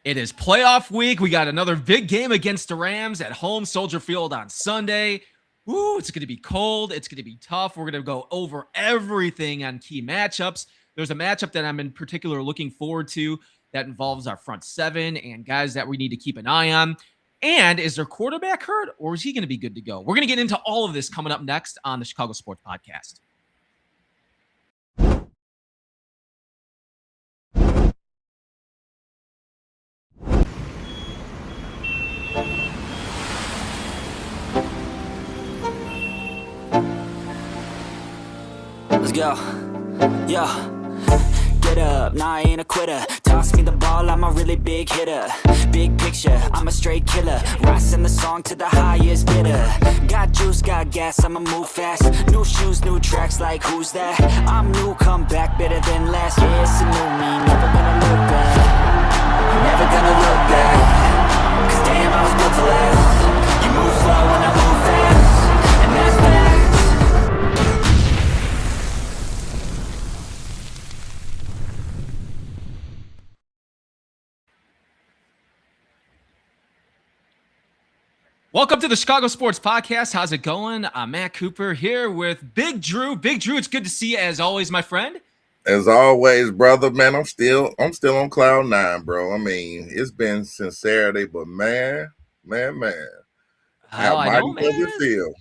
It is playoff week. We got another big game against the Rams at home, Soldier Field on Sunday. Ooh, it's going to be cold. It's going to be tough. We're going to go over everything on key matchups. There's a matchup that I'm in particular looking forward to that involves our front seven and guys that we need to keep an eye on. And is their quarterback hurt, or is he going to be good to go? We're going to get into all of this coming up next on the Chicago Sports Podcast. Let's go. Yo. Get up, nah, I ain't a quitter. Toss me the ball, I'm a really big hitter. Big picture, I'm a straight killer. Rising the song to the highest bidder. Got juice, got gas, I'ma move fast. New shoes, new tracks, like who's that? I'm new, come back, better than last. Yeah, it's a new me, never gonna look back. Never gonna look back. Cause damn, I was built to last. You move slow and I move fast. And that's facts. Welcome to the Chicago Sports Podcast. How's it going? I'm Matt Cooper here with Big Drew. Big Drew, it's good to see you as always, my friend. As always, brother, man, I'm still on cloud nine, bro. I mean, it's been since Saturday, but man, how mighty does it feel?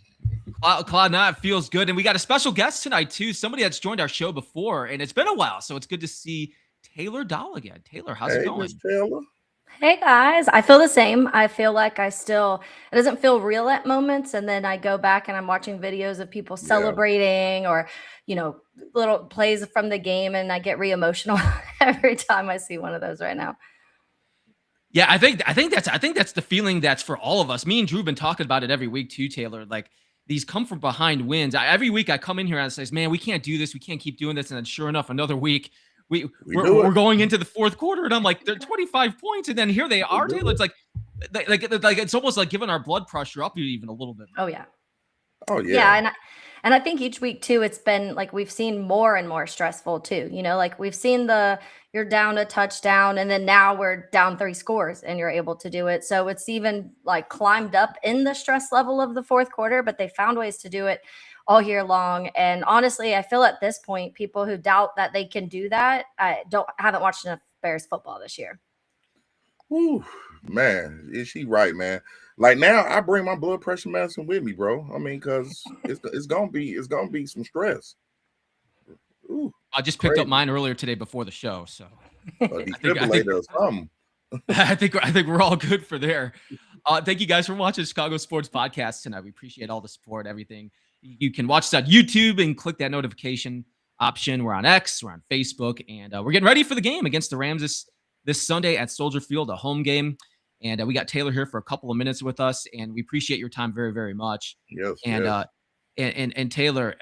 Cloud nine feels good, and we got a special guest tonight too. Somebody that's joined our show before, and it's been a while, so it's good to see Taylor Dahl again. Taylor, how's it going? Miss Taylor. Hey guys, I feel the same. I feel like it doesn't feel real at moments. And then I go back and I'm watching videos of people celebrating or, little plays from the game. And I get re-emotional every time I see one of those right now. Yeah, I think that's the feeling that's for all of us. Me and Drew have been talking about it every week too, Taylor. Like these come from behind wins. Every week I come in here and I say, man, we can't do this. We can't keep doing this. And then sure enough, another week, we're going into the fourth quarter, and I'm like, they're 25 points, and then here they are, Taylor. It's like it's almost like giving our blood pressure up even a little bit. Oh yeah. Yeah, and I think each week too, it's been like we've seen more and more stressful too. Like we've seen you're down a touchdown, and then now we're down 3 scores, and you're able to do it. So it's even like climbed up in the stress level of the fourth quarter, but they found ways to do it all year long. And honestly, I feel at this point, people who doubt that they can do that haven't watched enough Bears football this year. Ooh, man, is she right, man? Like now, I bring my blood pressure medicine with me, bro. I mean, because it's gonna be some stress. Ooh, I just picked up mine earlier today before the show, so defibrillator or something. I think we're all good for there. Thank you guys for watching Chicago Sports Podcast tonight. We appreciate all the support, everything. You can watch us on YouTube and click that notification option. We're on X, we're on Facebook, and we're getting ready for the game against the Rams this Sunday at Soldier Field, a home game. And we got Taylor here for a couple of minutes with us, and we appreciate your time very, very much. Yes. And Taylor,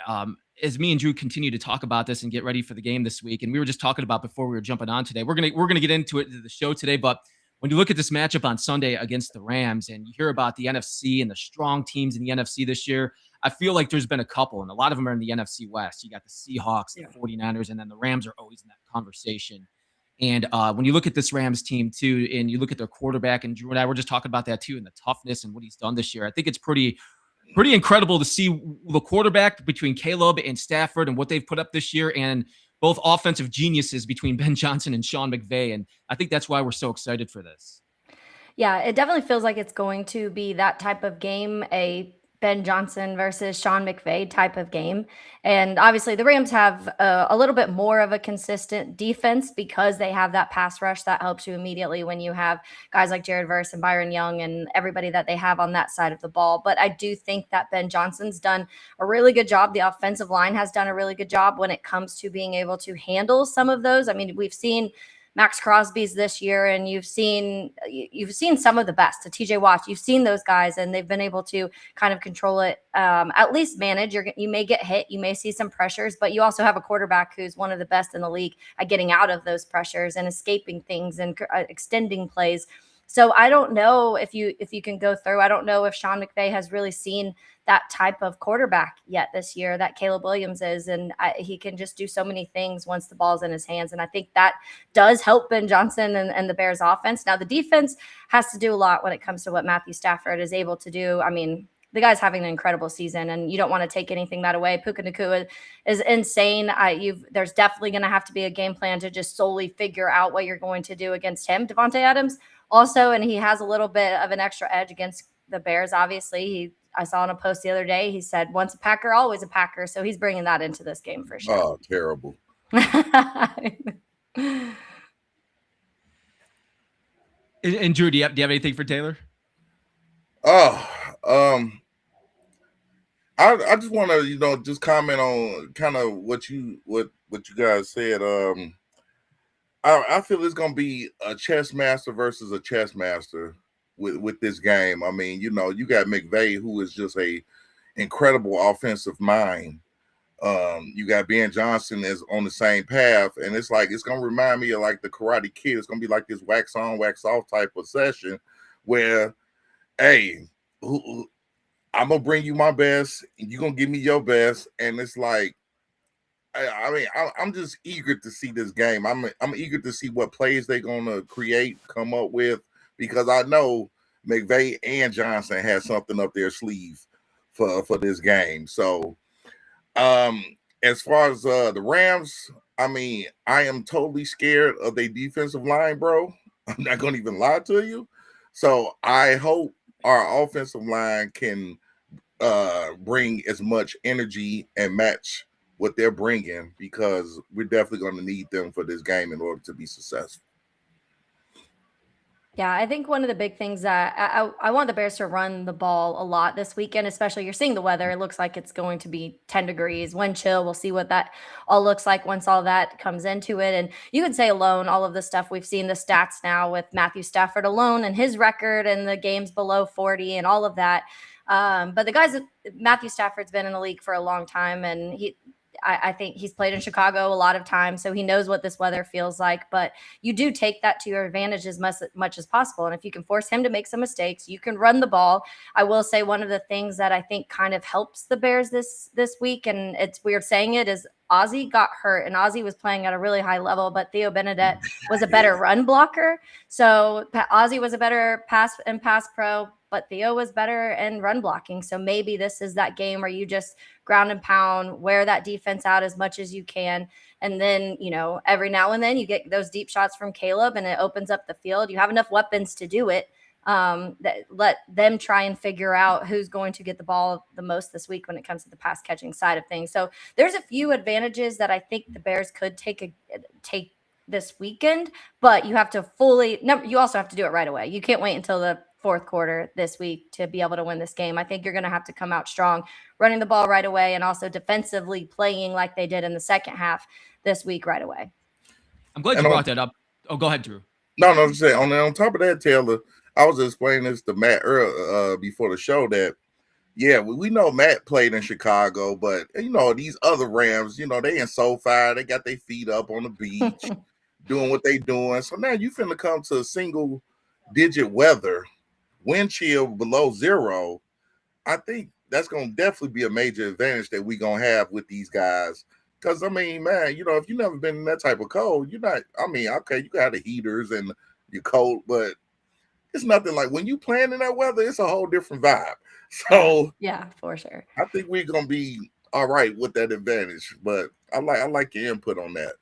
as me and Drew continue to talk about this and get ready for the game this week, and we were just talking about before we were jumping on today, we're gonna get into it the show today, but when you look at this matchup on Sunday against the Rams and you hear about the NFC and the strong teams in the NFC this year, I feel like there's been a couple, and a lot of them are in the NFC West. You got the Seahawks, the 49ers, and then the Rams are always in that conversation. And when you look at this Rams team too, and you look at their quarterback, and Drew and I were just talking about that too, and the toughness and what he's done this year, I think it's pretty incredible to see the quarterback between Caleb and Stafford and what they've put up this year, and both offensive geniuses between Ben Johnson and Sean McVay. And I think that's why we're so excited for this. Yeah, it definitely feels like it's going to be that type of game, a Ben Johnson versus Sean McVay type of game. And obviously the Rams have a little bit more of a consistent defense because they have that pass rush that helps you immediately when you have guys like Jared Verse and Byron Young and everybody that they have on that side of the ball. But I do think that Ben Johnson's done a really good job. The offensive line has done a really good job when it comes to being able to handle some of those. I mean, we've seen Max Crosby's this year, and you've seen some of the best. To TJ Watt, you've seen those guys, and they've been able to kind of control it, at least manage. You may get hit, you may see some pressures, but you also have a quarterback who's one of the best in the league at getting out of those pressures and escaping things and extending plays. So I don't know if you can go through. I don't know if Sean McVay has really seen that type of quarterback yet this year that Caleb Williams is. And he can just do so many things once the ball's in his hands. And I think that does help Ben Johnson and the Bears offense. Now the defense has to do a lot when it comes to what Matthew Stafford is able to do. I mean, the guy's having an incredible season, and you don't want to take anything that away. Puka Nacua is insane. There's definitely going to have to be a game plan to just solely figure out what you're going to do against him. Devontae Adams also, and he has a little bit of an extra edge against the Bears. Obviously, I saw in a post the other day, he said, once a Packer, always a Packer. So he's bringing that into this game for sure. Oh, terrible. And Drew, do you have anything for Taylor? I just want to, just comment on kind of what you guys said. I feel it's gonna be a chess master versus a chess master with this game. I mean, you got McVay, who is just a incredible offensive mind. You got Ben Johnson is on the same path, and it's gonna remind me of like the Karate Kid. It's gonna be like this wax on, wax off type of session where, hey, I'm gonna bring you my best, and you're gonna give me your best, and it's like, I'm just eager to see this game. I'm eager to see what plays they're gonna come up with, because I know McVay and Johnson has something up their sleeve for this game. So, as far as the Rams, I mean, I am totally scared of their defensive line, bro. I'm not gonna even lie to you. So I hope our offensive line can bring as much energy and match what they're bringing, because we're definitely going to need them for this game in order to be successful. Yeah, I think one of the big things that I want the Bears to run the ball a lot this weekend, especially you're seeing the weather. It looks like it's going to be 10 degrees, wind chill. We'll see what that all looks like once all that comes into it. And you could say alone, all of the stuff we've seen, the stats now with Matthew Stafford alone and his record and the games below 40 and all of that. But the guys, Matthew Stafford's been in the league for a long time, and I think he's played in Chicago a lot of times, so he knows what this weather feels like. But you do take that to your advantage as much as possible. And if you can force him to make some mistakes, you can run the ball. I will say one of the things that I think kind of helps the Bears this week, and it's weird saying it, is Ozzie got hurt, and Ozzie was playing at a really high level, but Theo Benedette was a better run blocker. So Ozzie was a better pass pro, but Theo was better in run blocking. So maybe this is that game where you just ground and pound, wear that defense out as much as you can. And then, every now and then you get those deep shots from Caleb and it opens up the field. You have enough weapons to do it. That let them try and figure out who's going to get the ball the most this week when it comes to the pass catching side of things. So there's a few advantages that I think the Bears could take this weekend, but you have to you also have to do it right away. You can't wait until the fourth quarter this week to be able to win this game. I think you're going to have to come out strong, running the ball right away, and also defensively playing like they did in the second half this week right away. I'm glad you brought that up. Oh, go ahead, Drew. No, just say on top of that, Taylor, I was explaining this to Matt earlier before the show that, yeah, we know Matt played in Chicago, but these other Rams, they in SoFi, they got their feet up on the beach, doing what they doing. So now you finna come to single digit weather, wind chill below zero. I think that's going to definitely be a major advantage that we're going to have with these guys. Because, I mean, man, if you've never been in that type of cold, you're not, okay, you got the heaters and you're cold, but it's nothing like when you playing in that weather, it's a whole different vibe. So, yeah, for sure. I think we're going to be all right with that advantage. But I like your input on that.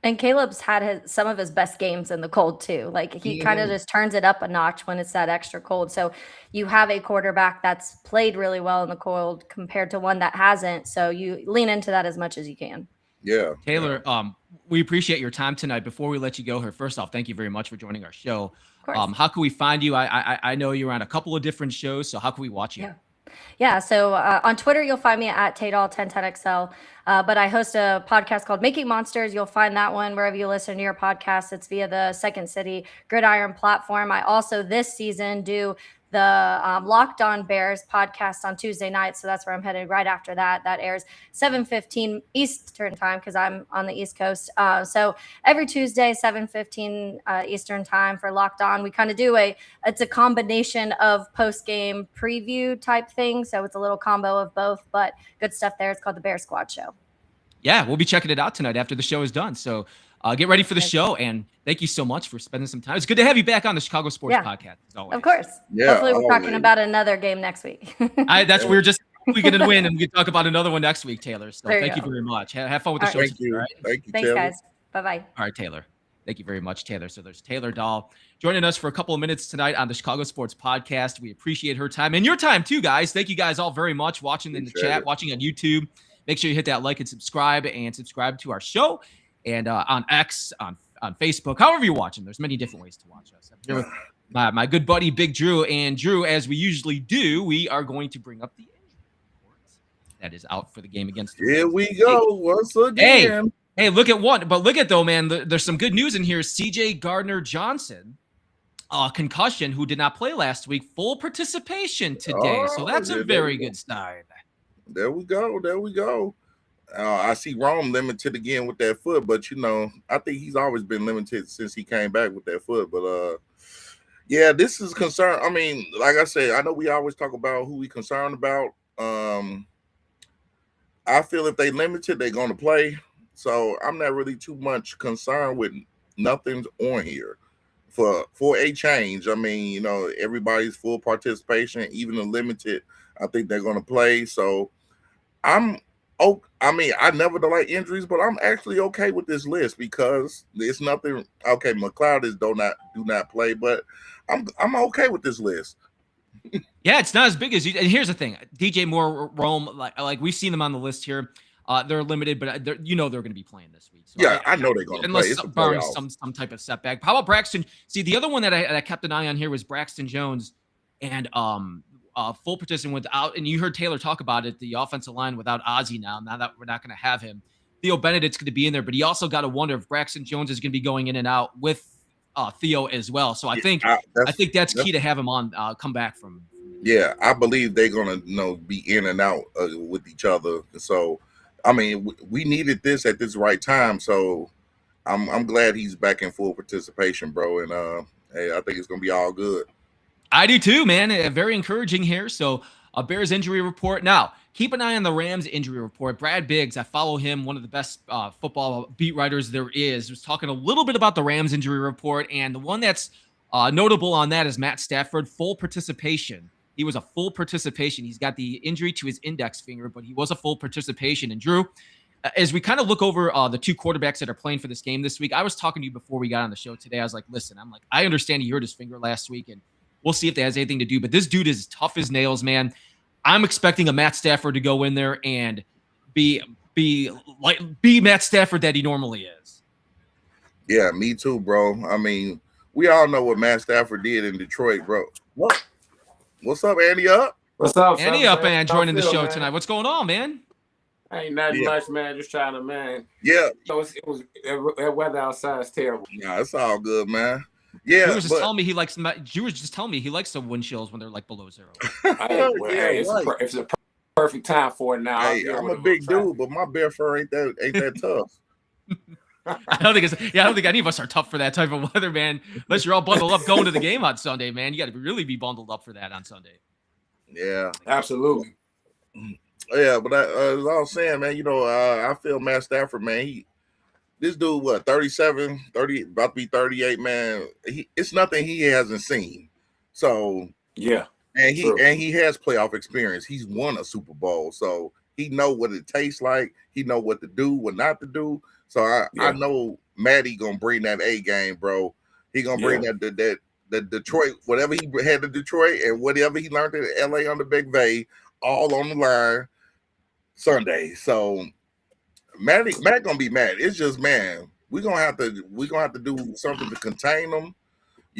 And Caleb's had some of his best games in the cold too. Like he kind of just turns it up a notch when it's that extra cold. So you have a quarterback that's played really well in the cold compared to one that hasn't. So you lean into that as much as you can. Yeah. Taylor, we appreciate your time tonight. Before we let you go here, first off, thank you very much for joining our show. Of course. How can we find you? I know you're on a couple of different shows, so how can we watch you? Yeah. So on Twitter, you'll find me at Tadal1010XL. But I host a podcast called Making Monsters. You'll find that one wherever you listen to your podcast. It's via the Second City Gridiron platform. I also this season do the Locked On Bears podcast on Tuesday night. So that's where I'm headed right after that. That airs 7:15 Eastern time because I'm on the East Coast. So every Tuesday, 7:15 Eastern time for Locked On. We kind of do it's a combination of post-game preview type thing. So it's a little combo of both, but good stuff there. It's called the Bear Squad Show. Yeah, we'll be checking it out tonight after the show is done. So get ready for the show, and thank you so much for spending some time. It's good to have you back on the Chicago Sports Podcast, as always. Of course. Yeah, hopefully we're talking about another game next week. We're just we get to win, and we can talk about another one next week, Taylor. So There you thank you go. very much. Have fun with the show. Thank you. All right? Thank you, Thanks, Taylor. guys. Bye-bye. All right, Taylor. Thank you very much, Taylor. So there's Taylor Dahl joining us for a couple of minutes tonight on the Chicago Sports Podcast. We appreciate her time and your time too, guys. Thank you guys all very much watching in the chat, watching on YouTube. Make sure you hit that like and subscribe to our show and on X, on Facebook, however you're watching. There's many different ways to watch us. I'm here with my good buddy, Big Drew. And Drew, as we usually do, we are going to bring up the injury report that is out for the game against the Here Rams. we go once again. Hey, look at one. But look at, though, man, there's some good news in here. CJ Gardner-Johnson, concussion, who did not play last week, full participation today. So that's a very good sign. There we go. I see Rome limited again with that foot, but I think he's always been limited since he came back with that foot. But yeah, this is concern. I mean, like I said, I know we always talk about who we concerned about. I feel if they limited, they're going to play. So I'm not really too much concerned with nothing's on here for a change. I mean, everybody's full participation, even the limited. I think they're going to play. So I never like injuries, but I'm actually okay with this list because it's nothing. Okay, McLeod do not play, but I'm okay with this list. Yeah, it's not as big as you. And here's the thing: DJ Moore, Rome, like we've seen them on the list here. They're limited, but they're going to be playing this week. So yeah, I know they're going to play. Unless barring some type of setback. How about Braxton? See, the other one that I kept an eye on here was Braxton Jones, and full participant without. And you heard Taylor talk about it. The offensive line without Ozzie now that we're not going to have him. Theo Benedict's going to be in there, but you also got to wonder if Braxton Jones is going to be going in and out with Theo as well. So I think that's key to have him on come back from. Yeah, I believe they're going to be in and out with each other. So. I mean, we needed this at this right time, so I'm glad he's back in full participation, bro. And hey, I think it's gonna be all good. I do too, man. Very encouraging here. So a Bears injury report. Now, keep an eye on the Rams injury report. Brad Biggs, I follow him, one of the best football beat writers there is, was talking a little bit about the Rams injury report, and the one that's notable on that is Matt Stafford, full participation. He was a full participation. He's got the injury to his index finger, but he was a full participation. And Drew, as we kind of look over the two quarterbacks that are playing for this game this week, I was talking to you before we got on the show today. I was like, listen, I understand he hurt his finger last week, and we'll see if that has anything to do. But this dude is tough as nails, man. I'm expecting a Matt Stafford to go in there and be Matt Stafford that he normally is. Yeah, me too, bro. I mean, we all know what Matt Stafford did in Detroit, bro. What? What's up, Andy Up? What's up, Andy Up, man, joining the show tonight. What's going on, man? Ain't nothing much, man. Just trying to, man. Yeah. That weather outside is terrible. Nah, it's all good, man. Yeah. Drew was just telling me he likes the wind chills when they're like below zero. It's a perfect time for it now. Hey, I'm a big dude, but my bare fur ain't that tough. I don't think any of us are tough for that type of weather, man. Unless you're all bundled up going to the game on Sunday, man. You got to really be bundled up for that on Sunday. Yeah, absolutely. Yeah, but as I was saying, man, I feel Matt Stafford, man. This dude, 37, 30, about to be 38, man. It's nothing he hasn't seen. So yeah, and he has playoff experience. He's won a Super Bowl, so he know what it tastes like. He know what to do, what not to do. So I know Matty gonna bring that A game, bro. He gonna bring that Detroit, whatever he had to Detroit and whatever he learned in LA under McVay, all on the line Sunday. So Matt gonna be mad. It's just, man, we're gonna have to do something to contain them.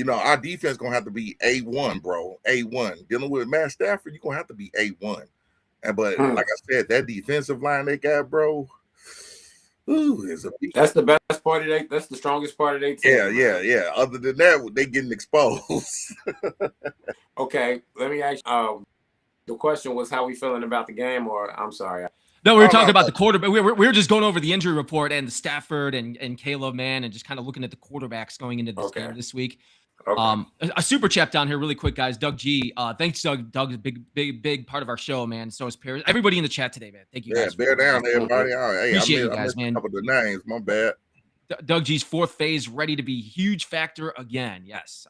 Our defense gonna have to be A1, bro. A1. Dealing with Matt Stafford, you're gonna have to be A1. But like I said, that defensive line they got, bro. Ooh, that's the best part of that's the strongest part of their team. Yeah. Other than that, they getting exposed. Okay, let me ask you. The question was how we feeling about the game, or I'm sorry. No, we were talking about the quarterback. We were just going over the injury report and the Stafford and Caleb, man, and just kind of looking at the quarterbacks going into this game this week. Okay. A super chat down here really quick, guys. Doug G. Thanks, Doug. Doug's a big part of our show, man. So is Paris. Everybody in the chat today, man. Thank you guys. Yeah, bear down, everybody. Hey, appreciate you guys, man. A couple of the names, my bad. Doug G's fourth phase ready to be huge factor again. Yes.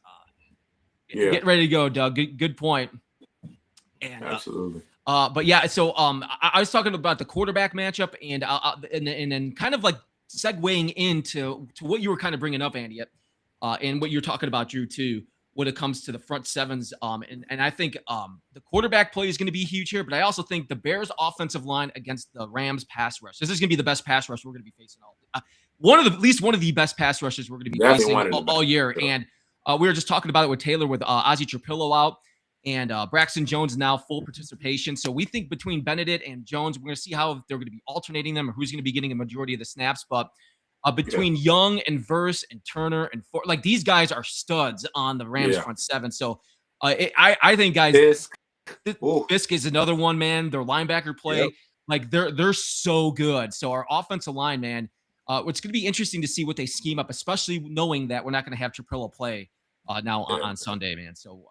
Get ready to go, Doug. Good point. And, absolutely. But yeah, so I was talking about the quarterback matchup, and then kind of like segueing into what you were kind of bringing up, Andy, and what you're talking about, Drew, too, when it comes to the front sevens. And I think the quarterback play is going to be huge here, but I also think the Bears' offensive line against the Rams' pass rush. This is going to be the best pass rush we're going to be facing at least one of the best pass rushes we're going to be facing all year. And we were just talking about it with Taylor with Ozzie Trapillo out. And Braxton Jones now full participation. So we think between Benedict and Jones, we're going to see how they're going to be alternating them or who's going to be getting a majority of the snaps. But between Young and Verse and Turner and Ford, like these guys are studs on the Rams front seven. So I think, guys, Fisk is another one, man. Their linebacker play, like they're so good. So our offensive line, man, it's going to be interesting to see what they scheme up, especially knowing that we're not going to have Trapillo play now on Sunday, man. So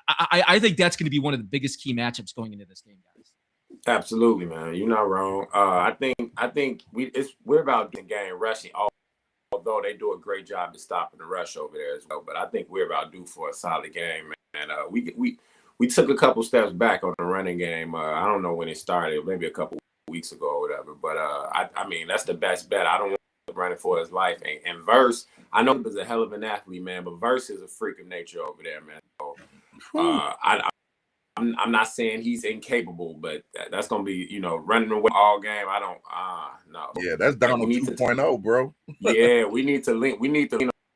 I think that's going to be one of the biggest key matchups going into this game, guys. Absolutely, man. You're not wrong. I think we're about the game rushing, although they do a great job of stopping the rush over there as well. But I think we're about due for a solid game, man. We took a couple steps back on the running game. I don't know when it started, maybe a couple weeks ago or whatever. But I mean, that's the best bet. I don't want to run it for his life. And Verse, I know he's a hell of an athlete, man, but Verse is a freak of nature over there, man. So, I'm not saying he's incapable, but that's gonna be, running away all game. I don't no. Yeah, that's Donald 2.0, bro. Yeah, we need to lean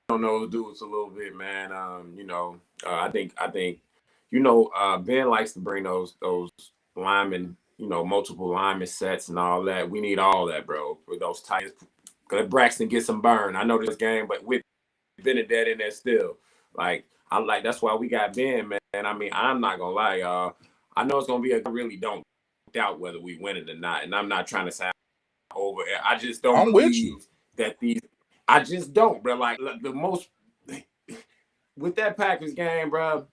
on those dudes a little bit, man. I think Ben likes to bring those linemen, multiple lineman sets and all that. We need all that, bro, with those tight. Let Braxton get some burn. I know this game, but with Benedict in there still, that's why we got Ben, man. I mean, I'm not gonna lie, y'all. I know it's gonna be I really don't doubt whether we win it or not, and I'm not trying to sound over. I just don't believe that these. I just don't, bro. Like the most with that Packers game, bro.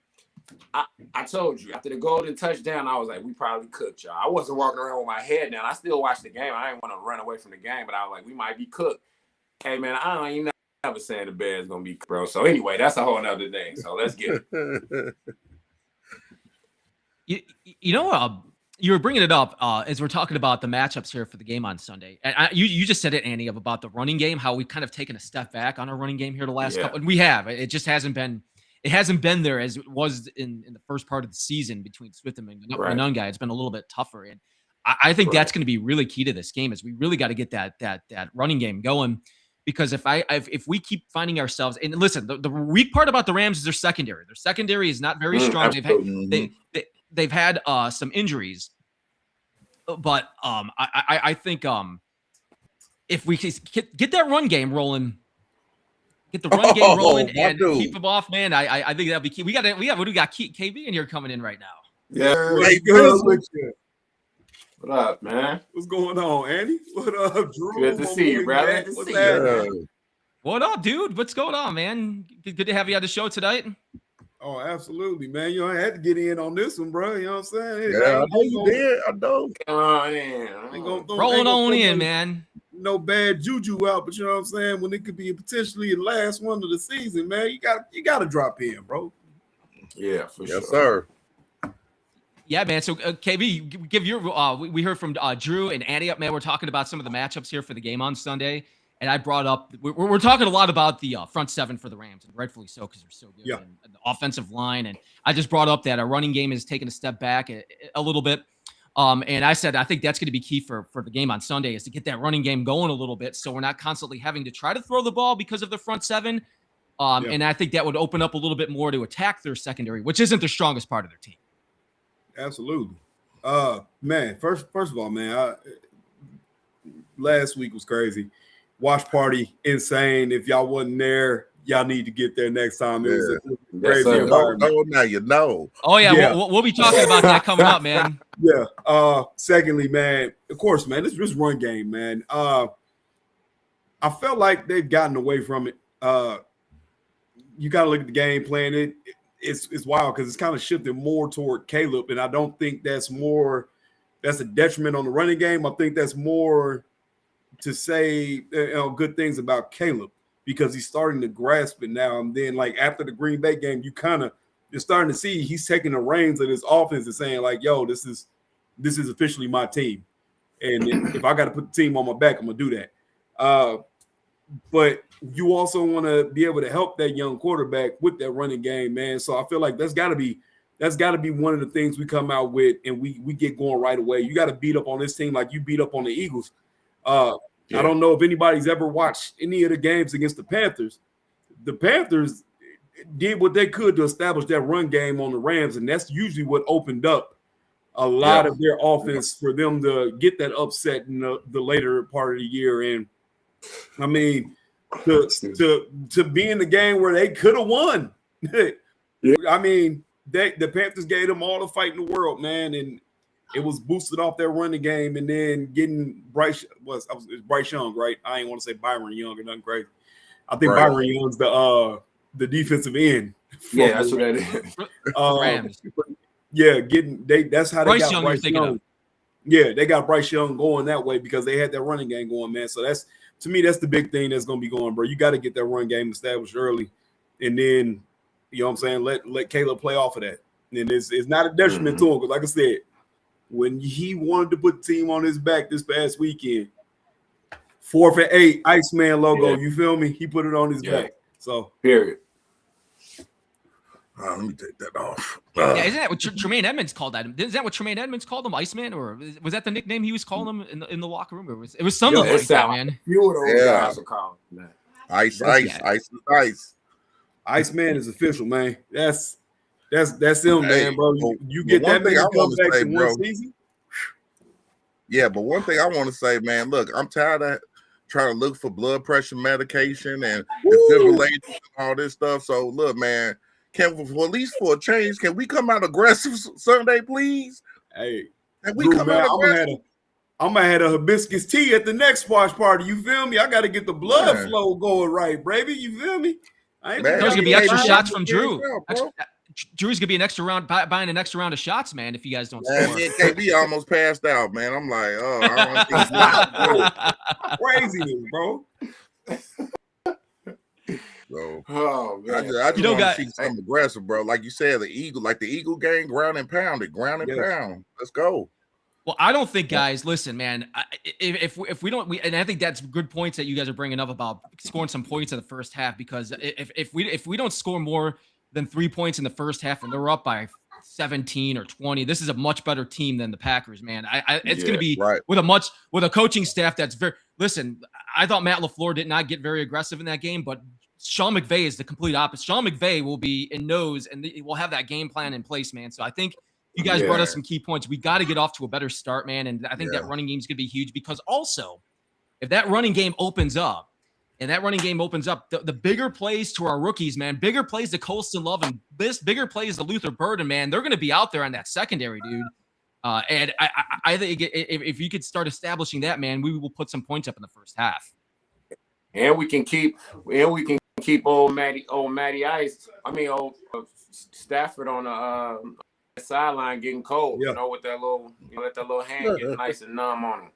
I told you after the golden touchdown, I was like, we probably cooked, y'all. I wasn't walking around with my head down. I still watched the game. I didn't want to run away from the game, but I was like, we might be cooked. Hey, man, I don't even never saying the Bears gonna be cooked, bro. So anyway, that's a whole nother thing. So let's get it. You were bringing it up as we're talking about the matchups here for the game on Sunday. And you just said it, Andy, about the running game, how we've kind of taken a step back on our running game here the last couple. And we have. It just hasn't been. It hasn't been there as it was in the first part of the season between Swift and McNunn guy. It's been a little bit tougher, and I think that's going to be really key to this game. Is we really got to get that running game going, because if we keep finding ourselves, and listen, the weak part about the Rams is their secondary. Their secondary is not very strong. They've had some injuries, but I think if we get that run game rolling. Get the run game rolling and keep them off, man. I think that'll be key. We got KB in here coming in right now. Yeah. Hey, good with you. What up, man? What's going on, Andy? What up, Drew? Good to see you, brother. Good to see you. What up, dude? What's going on, man? Good to have you on the show tonight. Oh, absolutely, man. I had to get in on this one, bro. You know what I'm saying? Yeah, I know you did. I know. Rolling on in, man. No bad juju out, but you know what I'm saying? When it could be potentially the last one of the season, man, you got to drop in, bro. Yeah, for sure. Yes, sir. Yeah, man. So, KB, give your we heard from Drew and Andy up, man. We're talking about some of the matchups here for the game on Sunday. And I brought up, we're talking a lot about the front seven for the Rams, and rightfully so, because they're so good. Yeah. And the offensive line. And I just brought up that our running game is taking a step back a little bit. And I said, I think that's going to be key for the game on Sunday, is to get that running game going a little bit, so we're not constantly having to try to throw the ball because of the front seven. And I think that would open up a little bit more to attack their secondary, which isn't the strongest part of their team. Absolutely. Man, first of all, man, last week was crazy. Watch party, insane. If y'all wasn't there, y'all need to get there next time. It was a Yes, crazy sir. environment. Oh, now you know. Oh yeah, Yeah. We'll be talking about that coming up, man. Yeah. Secondly, man, of course, man, this run game, man. I felt like they've gotten away from it. You got to look at the game plan. It's wild because it's kind of shifted more toward Caleb, and I don't think that's a detriment on the running game. I think that's more to say good things about Caleb because he's starting to grasp it now. And then, like after the Green Bay game, you're starting to see he's taking the reins of his offense and saying, like, "Yo, this is officially my team, and if I got to put the team on my back, I'm gonna do that." But you also want to be able to help that young quarterback with that running game, man. So I feel like that's got to be one of the things we come out with and we get going right away. You got to beat up on this team like you beat up on the Eagles. I don't know if anybody's ever watched any of the games against the Panthers. The Panthers did what they could to establish that run game on the Rams, and that's usually what opened up a lot of their offense for them to get that upset in the later part of the year. And I mean, to be in the game where they could have won. I mean, the Panthers gave them all the fight in the world, man, and it was boosted off their running game, and then getting Bryce Young, right? I ain't want to say Byron Young or nothing crazy. I think Byron Young's the defensive end. Yeah, that's what that is. Rams. Yeah, that's how they Bryce got Young Bryce Young. Yeah, they got Bryce Young going that way because they had that running game going, man. So to me, that's the big thing that's going to be going, bro. You got to get that run game established early, and then you know what I'm saying. Let Caleb play off of that, and it's not a detriment to him because, like I said, when he wanted to put the team on his back this past weekend, 4th and 8 Iceman logo. You feel me? He put it on his back. So period. Let me take that off. Yeah, isn't that what Tremaine Edmonds called that? Is that what Tremaine Edmonds called him, Iceman, or was that the nickname he was calling him in the locker room? It was something like that, man. You of those guys are calling that. Ice. Iceman is official, man. That's him, man, bro. You get that many comebacks in one season. Yeah, but one thing I want to say, man, look, I'm tired of trying to look for blood pressure medication and defibrillators and all this stuff. So look, man. At least for a change, can we come out aggressive Sunday, please? Hey, can we come out aggressive? I'm gonna have a hibiscus tea at the next watch party. You feel me? I got to get the blood flow going right, baby. You feel me? There's gonna be extra shots from Drew. Drew's gonna be an extra round, buying an extra round of shots, man. If you guys don't score, KB almost passed out, man. I'm like, I don't think craziness, bro. So man. I just want to see something aggressive, bro. Like you said, the Eagle game, ground and pound. Let's go. Well, I don't think, guys. Listen, man. If we don't, and I think that's good points that you guys are bringing up about scoring some points in the first half. Because if we don't score more than 3 points in the first half and they're up by 17 or 20, this is a much better team than the Packers, man. It's going to be with a coaching staff that's very. Listen, I thought Matt LaFleur did not get very aggressive in that game, but Sean McVay is the complete opposite. Sean McVay will be and knows, and we'll have that game plan in place, man. So I think you guys brought us some key points. We got to get off to a better start, man. And I think that running game is going to be huge because also, if that running game opens up, the bigger plays to our rookies, man, bigger plays to Colston Love and bigger plays to Luther Burden, man, they're going to be out there on that secondary, dude. And I think if you could start establishing that, man, we will put some points up in the first half. And we can keep old Matty Ice. I mean, old Stafford on the sideline getting cold. Yeah. You know, with that little hand get nice and numb on him.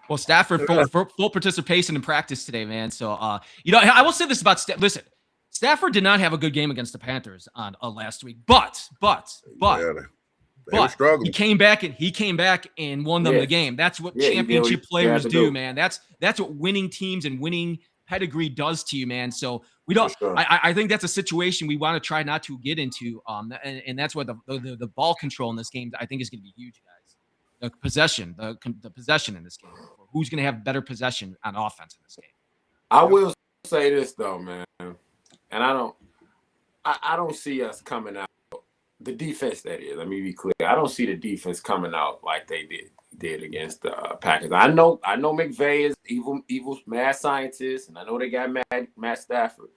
Well, Stafford full participation in practice today, man. So, I will say this about listen, Stafford did not have a good game against the Panthers on last week, but he came back and won them the game. That's what championship players do, man. That's what winning teams and winning pedigree does to you, man. So we don't. Sure. I think that's a situation we want to try not to get into. And that's why the ball control in this game I think is going to be huge, guys. The possession in this game. Who's going to have better possession on offense in this game? I will say this though, man, and I don't see us coming out. The defense, that is. Let me be clear. I don't see the defense coming out like they did did against the Packers. I know McVay is evil mad scientist, and I know they got Matt Stafford.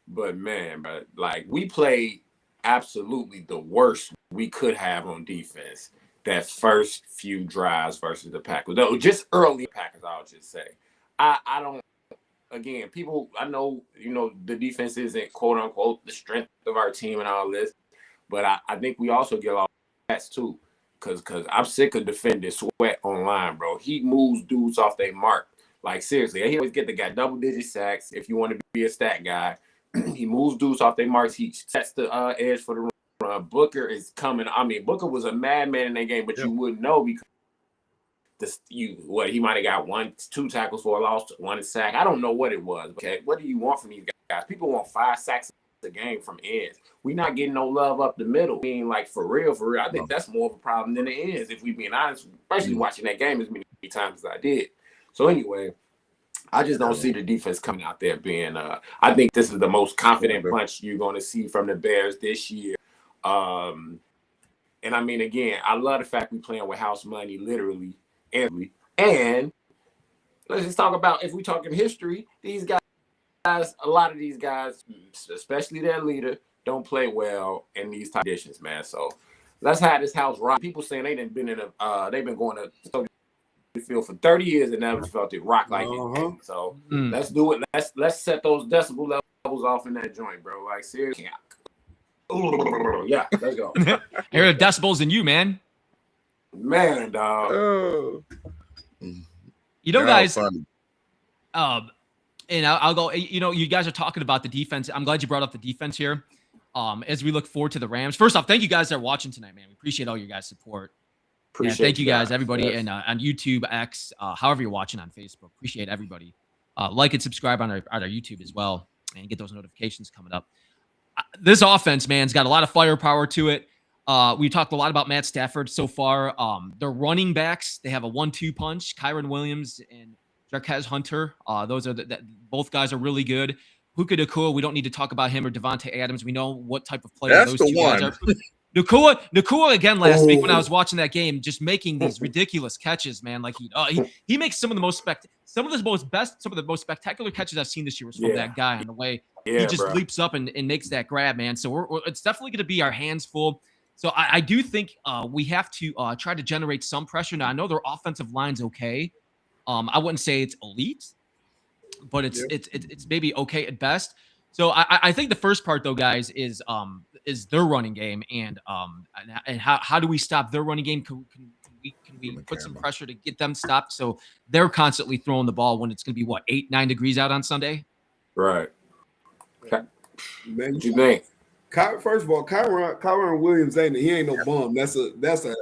But man, bro, like we played absolutely the worst we could have on defense that first few drives versus the Packers. Though just early Packers, I'll just say. I don't. Again, people, I know, the defense isn't quote unquote the strength of our team and all this, but I think we also get all that too. Cause I'm sick of defending Sweat online, bro. He moves dudes off their mark. Like seriously, he always get the guy double-digit sacks. If you want to be a stat guy, he moves dudes off their marks. He sets the edge for the run. Booker is coming. I mean, Booker was a madman in that game, but you wouldn't know because he might have got 1-2 tackles for a loss, 1 sack. I don't know what it was. Okay, what do you want from these guys? People want 5 sacks a game from ends. We're not getting no love up the middle. I mean, like for real. I think that's more of a problem than the ends, if we being honest, especially watching that game as many times as I did. So anyway, I just don't see the defense coming out there being I think this is the most confident bunch you're going to see from the Bears this year. And I mean, again, I love the fact we're playing with house money, literally. And let's just talk about, if we're talking history, these guys, a lot of these guys, especially their leader, don't play well in these type of conditions, man. So let's have this house rock. People saying they've been going to the field for 30 years and never felt it rock like it. So let's do it. Let's set those decibel levels off in that joint, bro. Like seriously. Yeah, let's go. Hear the decibels in you, man. Man, dog. Guys. And I'll go. You guys are talking about the defense. I'm glad you brought up the defense here. As we look forward to the Rams. First off, thank you guys that are watching tonight, man. We appreciate all your guys' support. Thank you guys, everybody, and on YouTube, X, however you're watching on Facebook. Appreciate everybody. Like and subscribe on our YouTube as well, and get those notifications coming up. This offense, man's got a lot of firepower to it. We talked a lot about Matt Stafford so far. Their running backs, they have a 1-2 punch. Kyron Williams and Jarquez Hunter. Those are both guys are really good. Puka Nacua, we don't need to talk about him or Devontae Adams. We know what type of player those two guys are. Nacua again last week when I was watching that game, just making these ridiculous catches, man. Like he makes some of the most spectacular catches I've seen this year was from that guy on the way he just leaps up and makes that grab, man. So it's definitely going to be our hands full. So I do think we have to try to generate some pressure. Now I know their offensive line's okay. I wouldn't say it's elite, but it's maybe okay at best. So I think the first part though, guys, is their running game and how do we stop their running game? Can we put some pressure to get them stopped so they're constantly throwing the ball when it's going to be 8-9 degrees out on Sunday? Right. Man, what you think? First of all, Kyron Williams ain't no bum. That's a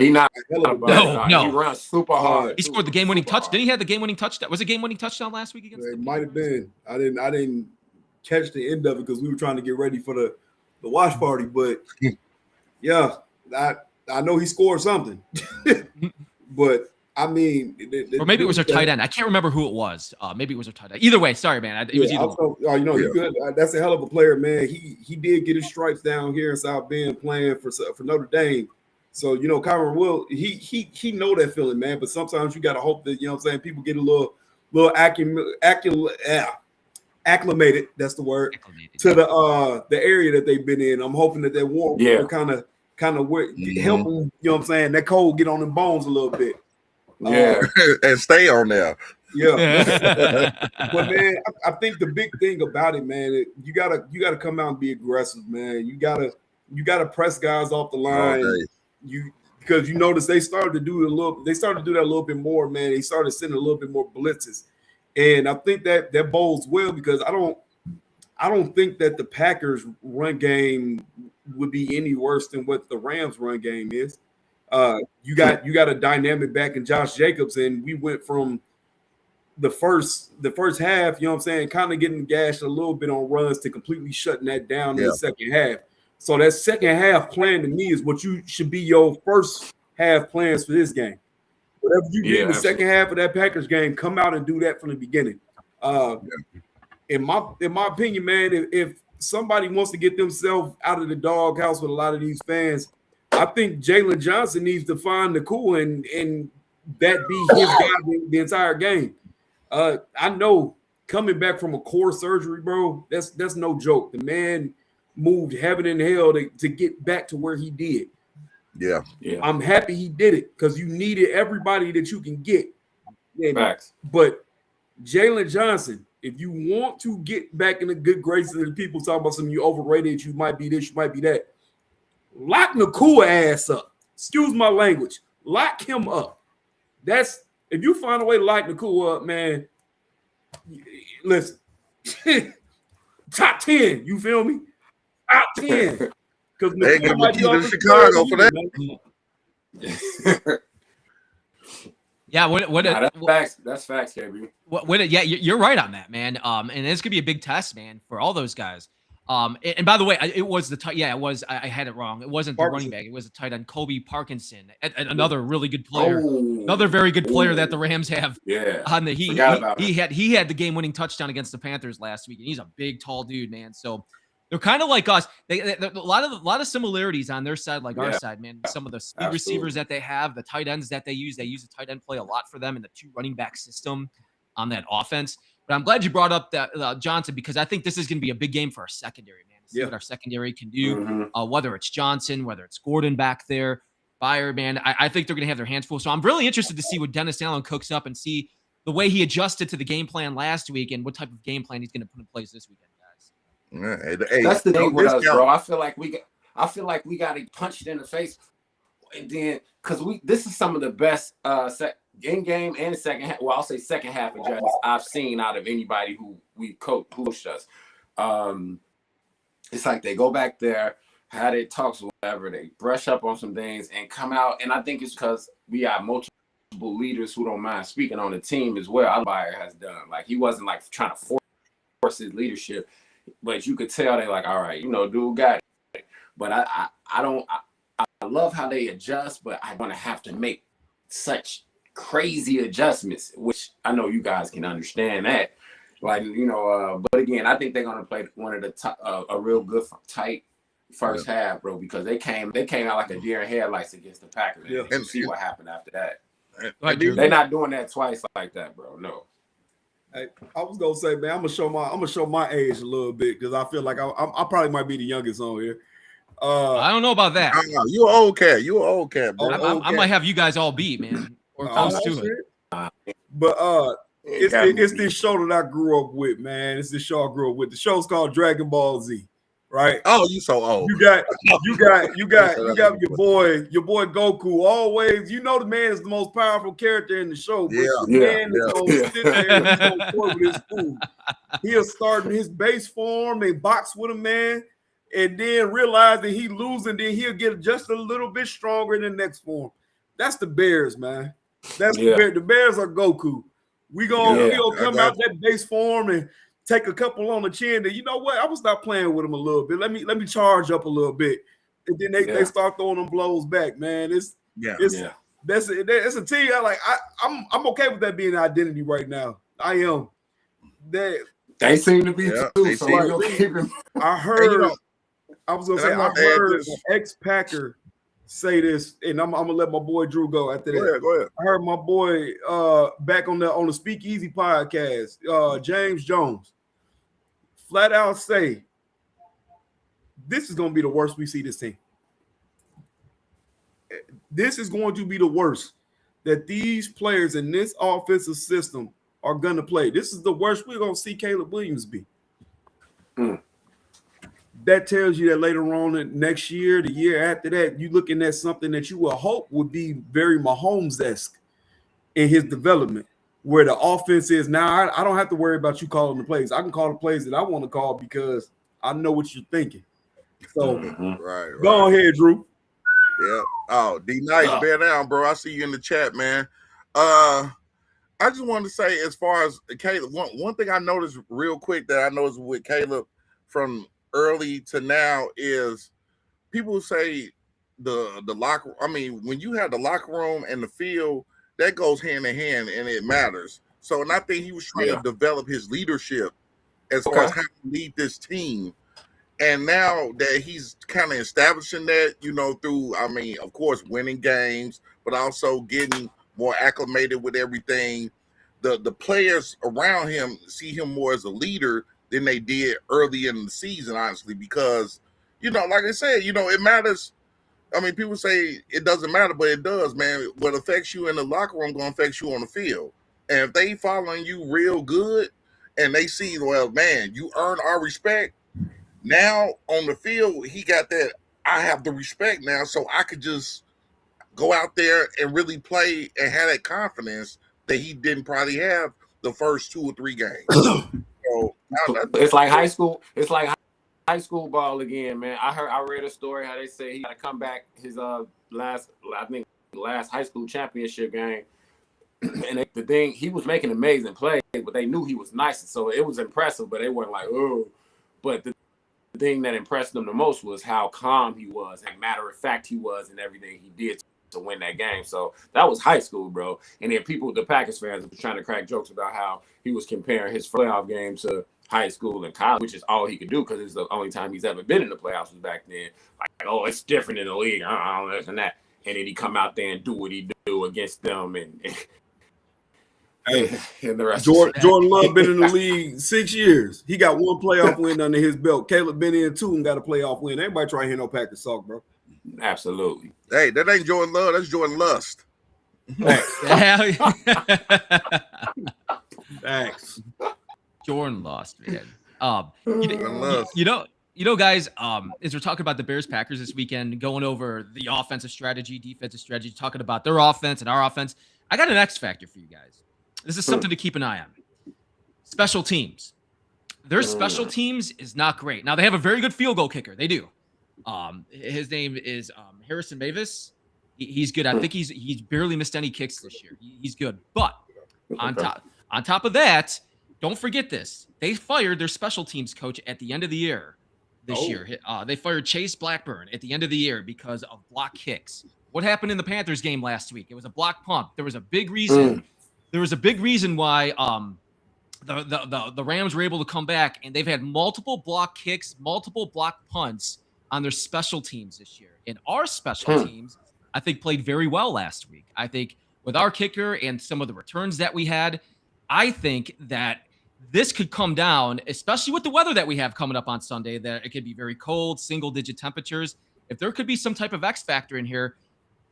he not a hell of a no. He runs super hard. He scored the game-winning touchdown. Didn't he have the game-winning touchdown? Was it game-winning touchdown last week against? It might have been. I didn't catch the end of it because we were trying to get ready for the watch party. But yeah, I know he scored something. But I mean, or maybe it was our tight end. I can't remember who it was. Maybe it was our tight end. Either way, sorry, man. It was either one. He's good. That's a hell of a player, man. He did get his stripes down here in South Bend playing for Notre Dame. So Kyron Will he know that feeling, man. But sometimes you got to hope that people get a little acclimated. That's the word to the area that they've been in. I'm hoping that warm kind of help them. You know what I'm saying? That cold get on them bones a little bit. And stay on there. Yeah. But man, I think the big thing about it, man, you gotta come out and be aggressive, man. You gotta press guys off the line. Because you notice they started to do that a little bit more, man. They started sending a little bit more blitzes. And I think that bodes well because I don't think that the Packers run game would be any worse than what the Rams run game is. You got a dynamic back in Josh Jacobs, and we went from the first half, you know what I'm saying, kind of getting gashed a little bit on runs to completely shutting that down in the second half. So that second half plan to me is what you should be your first half plans for this game. Whatever you did in the second half of that Packers game, come out and do that from the beginning. In my opinion, man, if somebody wants to get themselves out of the doghouse with a lot of these fans, I think Jalen Johnson needs to find Nacua and that be his guy the entire game. I know coming back from a core surgery, bro, that's no joke. The man moved heaven and hell to get back to where he did. Yeah. I'm happy he did it because you needed everybody that you can get. Facts. But Jalen Johnson, if you want to get back in the good graces of the people talking about something you overrated, you might be this, you might be that. Lock Nakua ass up. Excuse my language. Lock him up. That's if you find a way to lock Nakua up, man. Listen, top 10. You feel me? Top 10. Because they give the key to Chicago for that. Yeah, that's facts, KB. Yeah, you're right on that, man. And it's gonna be a big test, man, for all those guys. And by the way, it was the tight. Yeah, it was. I had it wrong. It wasn't the running back. It was a tight end, Kobe Parkinson, another really good player, another very good player that the Rams have. Yeah, on the he had the game-winning touchdown against the Panthers last week, and he's a big, tall dude, man. So they're kind of like us. They a lot of similarities on their side, like our side, man. Some of the speed receivers that they have, the tight ends that they use a tight end play a lot for them in the two running back system on that offense. But I'm glad you brought up that Johnson, because I think this is going to be a big game for our secondary, man. To see what our secondary can do, whether it's Johnson, whether it's Gordon back there, Byer, man. I think they're going to have their hands full. So I'm really interested to see what Dennis Allen cooks up and see the way he adjusted to the game plan last week and what type of game plan he's going to put in place this weekend, guys. Hey, that's the thing with us, bro. I feel like we got to punch it in the face, and then because this is some of the best in-game and second half. Well, I'll say second half adjustments I've seen out of anybody who coached us. It's like they go back there, had their talks, whatever. They brush up on some things and come out. And I think it's because we have multiple leaders who don't mind speaking on the team as well. Byer has done. Like he wasn't like trying to force his leadership, but you could tell they like, all right, dude got it. But I love how they adjust, but I want to have to make such crazy adjustments, which I know you guys can understand that. Like, but again, I think they're gonna play one of the top, a real good tight first half, bro, because they came out like a deer in headlights against the Packers. Yeah. And see what happened after that. They're not doing that twice like that, bro. No. Hey, I was gonna say, man, I'm gonna show my age a little bit because I feel like I probably might be the youngest on here. I don't know about that. You an old cat. You an old cat, bro. I might have you guys all beat, man, or close to it. But it's this show that I grew up with, man. It's this show I grew up with. The show's called Dragon Ball Z, right? Oh, you so old. You got your boy Goku. Always, the man is the most powerful character in the show. But the man is gonna sit there and he's gonna play with his food. He'll start in his base form and box with a man, and then realize that he losing, then he'll get just a little bit stronger in the next form. That's the Bears, man. That's the Bears. The Bears are Goku. We gonna come out that base form and take a couple on the chin. And you know what? I'm gonna stop playing with them a little bit. Let me charge up a little bit, and then they start throwing them blows back, man. It's a team. I'm okay with that being an identity right now. I am. They seem to be too. So I heard. I was gonna say I heard an ex-Packer say this, and I'm gonna let my boy Drew go after that. Go ahead. I heard my boy back on the Speakeasy podcast, James Jones, flat out say this is gonna be the worst we see this team. This is going to be the worst that these players in this offensive system are gonna play. This is the worst we're gonna see Caleb Williams be. That tells you that later on next year, the year after that, you're looking at something that you would hope would be very Mahomes-esque in his development, where the offense is now. I don't have to worry about you calling the plays. I can call the plays that I want to call because I know what you're thinking. So, right. Go ahead, Drew. Yeah. Oh, D Nice, bear down, bro. I see you in the chat, man. I just wanted to say, as far as Caleb, one thing I noticed real quick that I noticed with Caleb from early to now is people say the locker. I mean, when you have the locker room and the field, that goes hand in hand and it matters. So, and I think he was trying to develop his leadership as far as how to lead this team. And now that he's kind of establishing that, through, of course, winning games, but also getting more acclimated with everything. The players around him see him more as a leader than they did early in the season, honestly, because, like I said, it matters. I mean, people say it doesn't matter, but it does, man. What affects you in the locker room going to affect you on the field. And if they following you real good and they see, well, man, you earn our respect. Now on the field, he got that, I have the respect now, so I could just go out there and really play and have that confidence that he didn't probably have the first 2 or 3 games. So it's like high school. It's like high school ball again, man. I read a story how they say he got to come back his last high school championship game, and the thing, he was making amazing plays, but they knew he was nice, so it was impressive. But they weren't like, oh. But the thing that impressed them the most was how calm he was, and matter of fact he was in everything he did to win that game. So that was high school, bro. And then the Packers fans were trying to crack jokes about how he was comparing his playoff game to high school and college, which is all he could do because it's the only time he's ever been in the playoffs was back then. Like, oh, it's different in the league. I don't know this and that. And then he come out there and do what he do against them, and the rest. Jordan Love been in the league 6 years. He got 1 playoff win under his belt. Caleb been in 2 and got a playoff win. Everybody try to hear no Packers talk, bro. Absolutely. Hey, that ain't Jordan Love. That's Jordan Lust. Thanks. Jordan lost, man. Guys, as we're talking about the Bears-Packers this weekend, going over the offensive strategy, defensive strategy, talking about their offense and our offense, I got an X factor for you guys. This is something to keep an eye on. Special teams. Their special teams is not great. Now, they have a very good field goal kicker. They do. His name is Harrison Mavis. He's good. I think he's barely missed any kicks this year. He's good. But on top of that, don't forget this. They fired their special teams coach at the end of the year this year. They fired Chase Blackburn at the end of the year because of block kicks. What happened in the Panthers game last week? It was a block punt. There was a big reason. There was a big reason why the Rams were able to come back, and they've had multiple block kicks, multiple block punts on their special teams this year. And our special teams, I think, played very well last week. I think with our kicker and some of the returns that we had, I think that this could come down, especially with the weather that we have coming up on Sunday, that it could be very cold, single-digit temperatures. If there could be some type of X factor in here,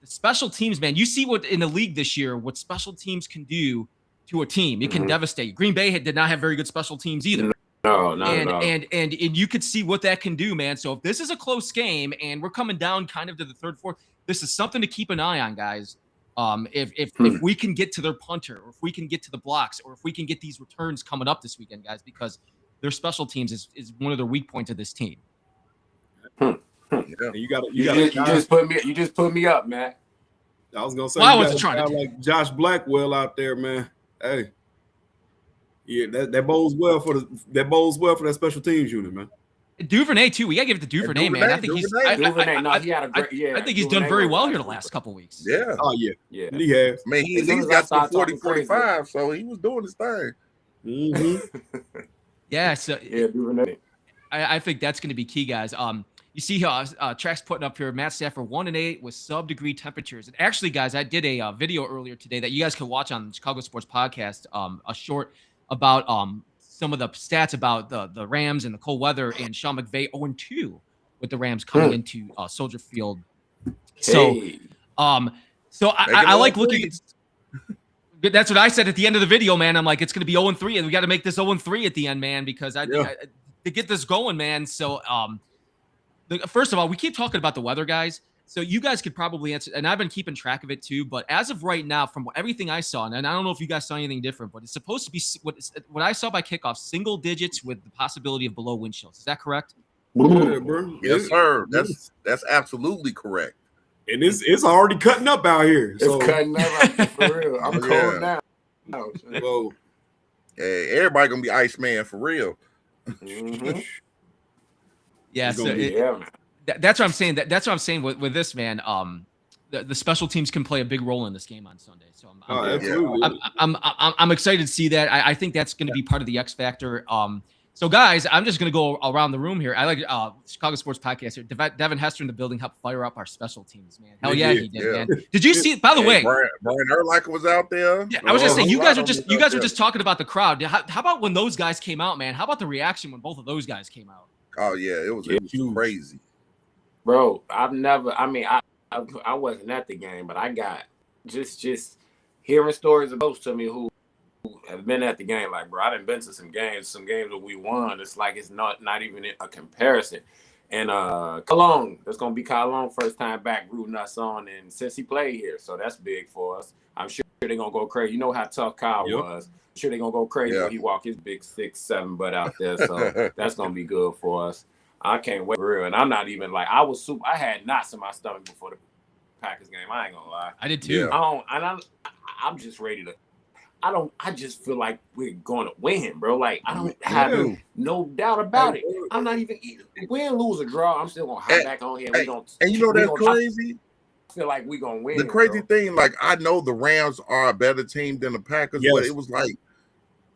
the special teams, man, you see what in the league this year, what special teams can do to a team. It can devastate. Green Bay did not have very good special teams either. No, not at all. And you could see what that can do, man. So if this is a close game and we're coming down kind of to the third, fourth, this is something to keep an eye on, guys. If we can get to their punter, or if we can get to the blocks, or if we can get these returns coming up this weekend, guys, because their special teams is one of their weak points of this team. Yeah. You just put me up, Matt. I was gonna say, I wasn't trying to like Josh Blackwell out there, man. Hey, yeah, that bodes well for that special teams unit, man. Duvernay too. We gotta give it to Duvernay, man. I think he had a great. I think he's done very well here the last couple of weeks. Yeah. Oh yeah. He has. I mean, he's got the 40, 45, so he was doing his thing. Mm-hmm. Yeah. So Duvernay. I think that's going to be key, guys. You see how Track's putting up here, Matt Stafford 1-8 with sub-degree temperatures. And actually, guys, I did a video earlier today that you guys can watch on the Chicago Sports Podcast, a short about some of the stats about the Rams and the cold weather, and Sean McVay 0-2 with the Rams coming into Soldier Field. So, I like looking at. That's what I said at the end of the video, man. I'm like, it's going to be 0-3, and we got to make this 0-3 at the end, man, because to get this going, man. So, first of all, we keep talking about the weather, guys. So you guys could probably answer, and I've been keeping track of it too. But as of right now, from everything I saw, and I don't know if you guys saw anything different, but it's supposed to be what I saw by kickoff, single digits with the possibility of below wind chills. Is that correct? Yeah, bro. Yes, sir. That's absolutely correct. And it's already cutting up out here. So. It's cutting up for real. I'm cold now. Whoa. Hey, everybody gonna be Iceman for real. Mm-hmm. Yeah, so that's what I'm saying. That's what I'm saying with this, man. The special teams can play a big role in this game on Sunday. So I'm excited to see that. I think that's going to be part of the X factor. So, guys, I'm just going to go around the room here. I like Chicago Sports Podcast here. Devin Hester in the building helped fire up our special teams, man. Hell yeah, he did, man. Did you see? By the way, Brian Urlacher was out there. Yeah, I was going to say you guys were just talking about the crowd. How about when those guys came out, man? How about the reaction when both of those guys came out? Oh yeah, it was crazy, bro. I wasn't at the game, but I got just hearing stories of those to me who have been at the game. Like, bro, I done been to some games that we won. It's like it's not even a comparison. And Cologne, that's gonna be Cologne first time back rooting us on, and since he played here, so that's big for us. I'm sure they're gonna go crazy. You know how tough Kyle was. I'm sure they're gonna go crazy when he walk his big 6'7" butt out there. So that's gonna be good for us. I can't wait for real. And I'm not even like I had knots in my stomach before the Packers game. I ain't gonna lie. I did too. I'm just ready to. I just feel like we're going to win, bro. Like, I don't have no doubt about it. I'm not even win, lose, or draw. I'm still gonna hop back on here. And you know that's crazy. I feel like we're gonna win. The crazy thing, like, I know the Rams are a better team than the Packers, but it was like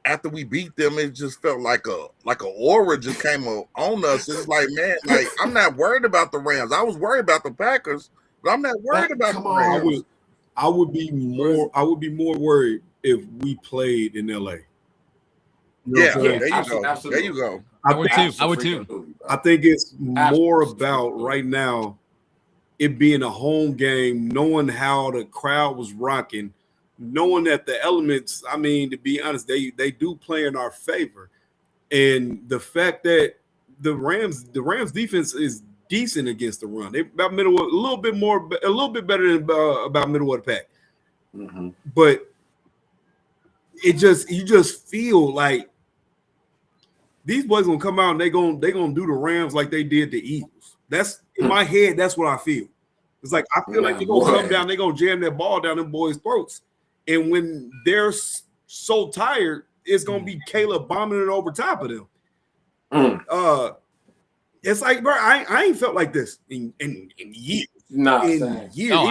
after we beat them, it just felt like a aura just came on us. It's like, man, like, I'm not worried about the Rams. I was worried about the Packers, but I'm not worried about the Rams. I would be more worried if we played in LA. There you go. I would too. I think it's more about right now it being a home game, knowing how the crowd was rocking, knowing that the elements, I mean, to be honest, they do play in our favor. And the fact that the Rams defense is decent against the run. They about middle, a little bit better than about middle of the pack. Mm-hmm. But you just feel like these boys gonna come out and they gonna do the Rams like they did the Eagles. That's in my head. That's what I feel. It's like I feel like they're gonna come down, they're gonna jam that ball down them boys' throats. And when they're so tired, it's gonna be Caleb bombing it over top of them. It's like, bro, I ain't felt like this in years. Years. No, I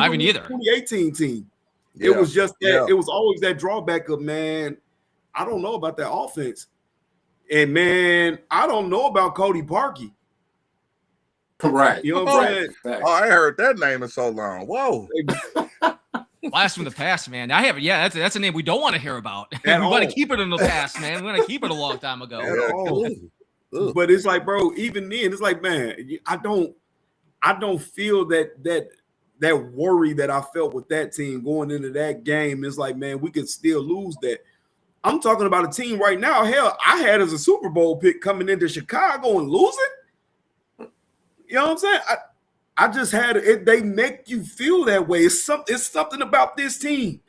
haven't either. 2018 team. It was just that it was always that drawback of, man, I don't know about that offense. And man, I don't know about Cody Parkey. Right. You know what I'm saying? Oh, I heard that name in so long. Whoa. Blast from the past, man. I have that's a name we don't want to hear about. We want to keep it in the past, man. We want to keep it a long time ago. But it's like, bro, even then, it's like, man, I don't feel that worry that I felt with that team going into that game. It's like, man, we could still lose that. I'm talking about a team right now. Hell, I had as a Super Bowl pick coming into Chicago and losing. You know what I'm saying? I just had it. They make you feel that way. It's something about this team.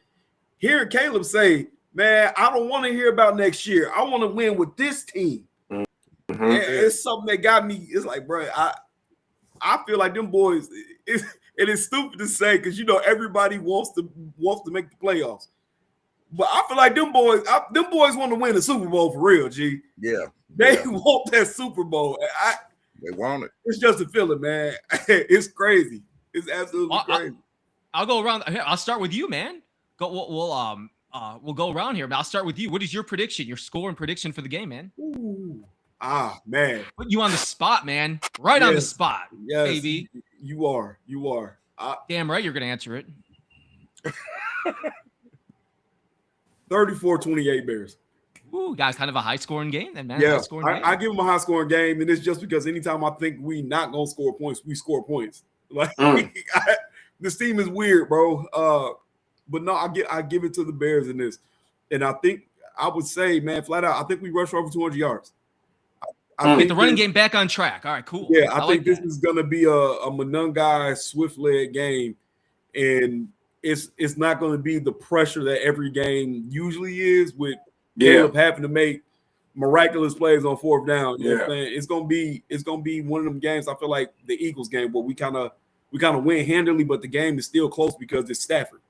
Hearing Caleb say, man, I don't want to hear about next year. I want to win with this team. Mm-hmm. It's something that got me. It's like, bro, I feel like them boys. It is stupid to say because you know everybody wants to make the playoffs, but I feel like them boys want to win the Super Bowl for real. G, they want that Super Bowl. They want it. It's just a feeling, man. It's crazy. It's absolutely crazy. I'll go around. I'll start with you, man. We'll go around here. But I'll start with you. What is your prediction? Your score and prediction for the game, man? Ooh. Man. Put you on the spot, man. Right on the spot, baby. You are. Damn right you're going to answer it. 34-28 Bears. Ooh, guys, kind of a high-scoring game then, man. Yeah, I give them a high-scoring game, and it's just because anytime I think we not going to score points, we score points. Like this team is weird, bro. But no, I give it to the Bears in this. And I think I would say, man, flat out, I think we rush for over 200 yards. I think the running game back on track. All right, cool. Yeah, I think this is going to be a Monungai swift-led game, and it's not going to be the pressure that every game usually is with Caleb having to make miraculous plays on fourth down. You know what I'm saying? It's gonna be one of them games. I feel like the Eagles game where we kind of win handily, but the game is still close because it's Stafford.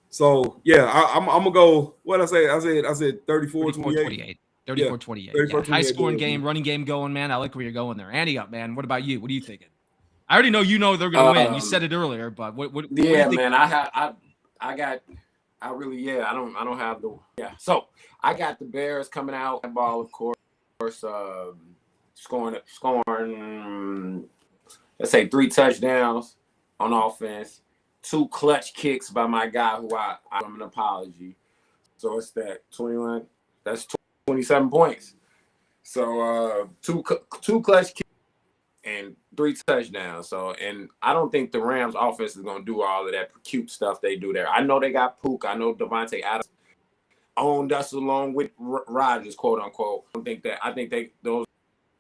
So yeah, I'm gonna go. What I said 34-28. 34-28. High scoring game, running game going, man. I like where you're going there. Andy up, man. What about you? What are you thinking? I already know they're gonna win. You said it earlier, but what do you think? Man, I got I don't have the So I got the Bears coming out and ball, of course, scoring. Let's say 3 touchdowns on offense, 2 clutch kicks by my guy who I'm an apology. So it's that 21. That's 27 points. So 2 clutch kicks and 3 touchdowns. So, and I don't think the Rams offense is going to do all of that cute stuff they do there. I know they got Pook. I know Devontae Adams owned us along with Rodgers, quote unquote. I think those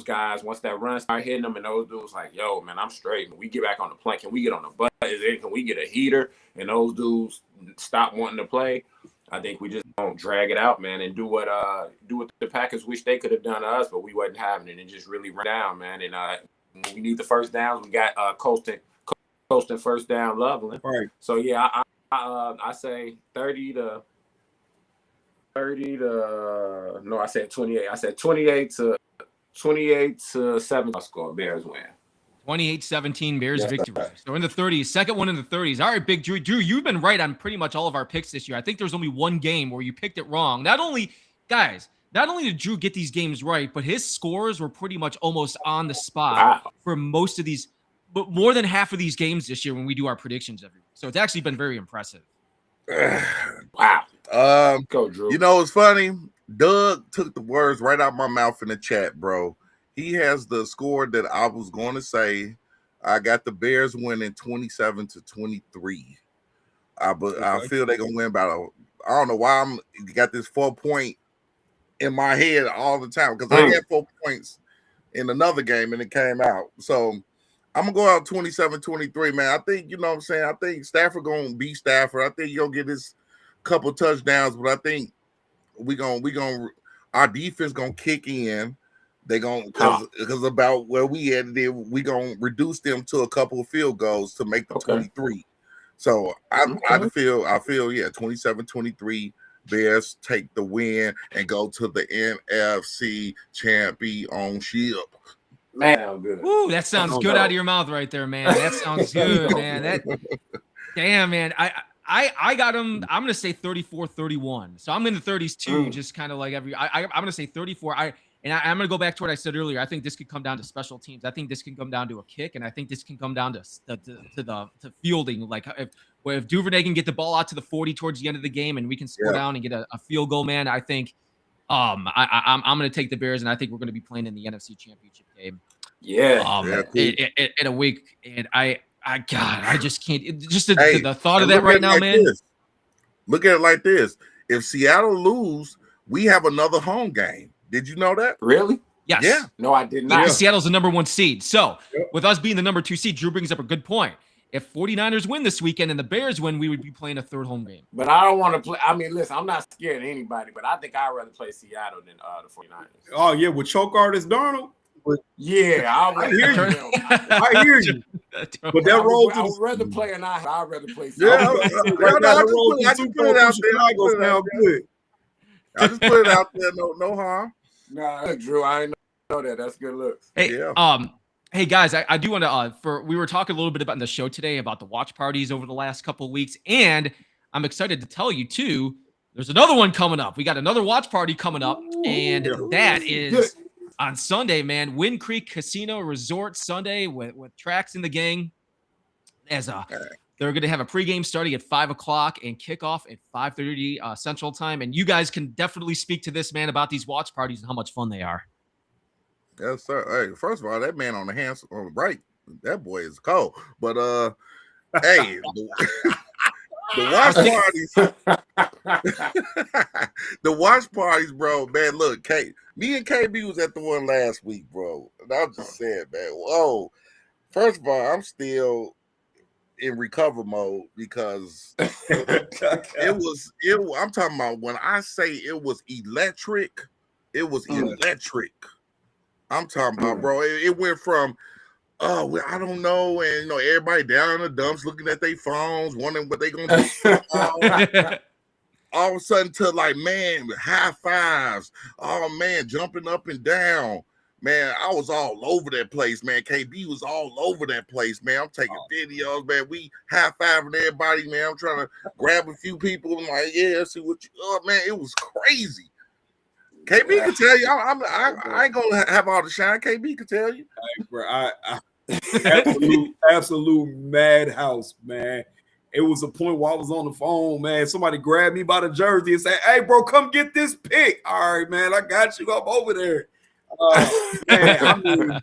guys, once that run start hitting them and those dudes like, yo, man, I'm straight. When we get back on the plank, can we get on the butt? Can we get a heater? And those dudes stop wanting to play. I think we just don't drag it out, man, and do what the Packers wish they could have done to us, but we wasn't having it, and just really run down, man. And we need the first downs. We got coasting first down Loveland. Right. So yeah, I say 30 to no, I said 28. I said 28 to 7. I'll score. Bears win. 28-17 Bears victory. So in the 30s, second one in the 30s. All right, Big Drew. Drew, you've been right on pretty much all of our picks this year. I think there's only one game where you picked it wrong. Not only did Drew get these games right, but his scores were pretty much almost on the spot for most of these, but more than half of these games this year when we do our predictions every week. So it's actually been very impressive. Wow. Go, Drew. You know, it's funny. Doug took the words right out my mouth in the chat, bro. He has the score that I was going to say. I got the Bears winning 27-23. I feel they're going to win about I don't know why I'm got this 4 point in my head all the time because I had 4 points in another game and it came out. So I'm going to go out 27-23, man. I think, you know what I'm saying? I think Stafford going to beat Stafford. I think you'll get his couple touchdowns, but I think our defense going to kick in. They going because about where we at, we gonna reduce them to a couple of field goals to make the 23. So I feel 27-23 Bears take the win and go to the NFC Championship. Man, good. Ooh, that sounds good out of your mouth right there, man. That sounds good, man. Damn, man. I got him. I'm gonna say 34-31. So I'm in the 30s too, just kind of like I'm gonna say 34. I'm going to go back to what I said earlier. I think this could come down to special teams. I think this can come down to a kick, and I think this can come down to fielding. Like if Duvernay can get the ball out to the 40 towards the end of the game, and we can score down and get a field goal, man. I think I'm going to take the Bears, and I think we're going to be playing in the NFC Championship game. Yeah. In a week, and I just can't. The thought of that right now, man. Look at it like this: if Seattle lose, we have another home game. Did you know that? Really? Yes. Yeah. No, I did not. Seattle's the number 1 seed. So with us being the number 2 seed, Drew brings up a good point. If 49ers win this weekend and the Bears win, we would be playing a third home game. But I don't want to play. I mean, listen, I'm not scared of anybody, but I think I'd rather play Seattle than the 49ers. Oh, yeah, with choke artist Darnold? Yeah, I hear you. I hear you. But that roll I would rather play I'd rather play Seattle. I just put it out there. I just put it out there. No harm. Nah, Drew, I ain't know that. That's good looks. Hey, hey guys, I do want to. We were talking a little bit about in the show today about the watch parties over the last couple of weeks, and I'm excited to tell you too. There's another one coming up. We got another watch party coming up, and that is on Sunday, man. Wind Creek Casino Resort Sunday with Trax and the gang. They're going to have a pregame starting at 5:00 and kickoff at 5:30 Central Time. And you guys can definitely speak to this, man, about these watch parties and how much fun they are. Yes, sir. Hey, first of all, that man on the right, that boy is cold. But hey, the watch parties, bro. Man, look, me and KB was at the one last week, bro. And I was just saying, man, whoa. First of all, I'm still in recover mode because I'm talking about when I say it was electric, it was electric. I'm talking about, bro, it went from I don't know, and everybody down in the dumps looking at their phones, wondering what they gonna do. All of a sudden to like, man, high fives, oh man, jumping up and down, Man, I was all over that place, man. KB was all over that place, man. I'm taking videos, man. We high-fiving everybody, man. I'm trying to grab a few people. I'm like, yeah, see what you man, it was crazy. KB can tell you. I ain't gonna have all the shine. KB can tell you. Hey, bro, absolute madhouse, man. It was a point where I was on the phone, man. Somebody grabbed me by the jersey and said, "Hey, bro, come get this pick." All right, man, I got you. I'm over there. Man, I mean,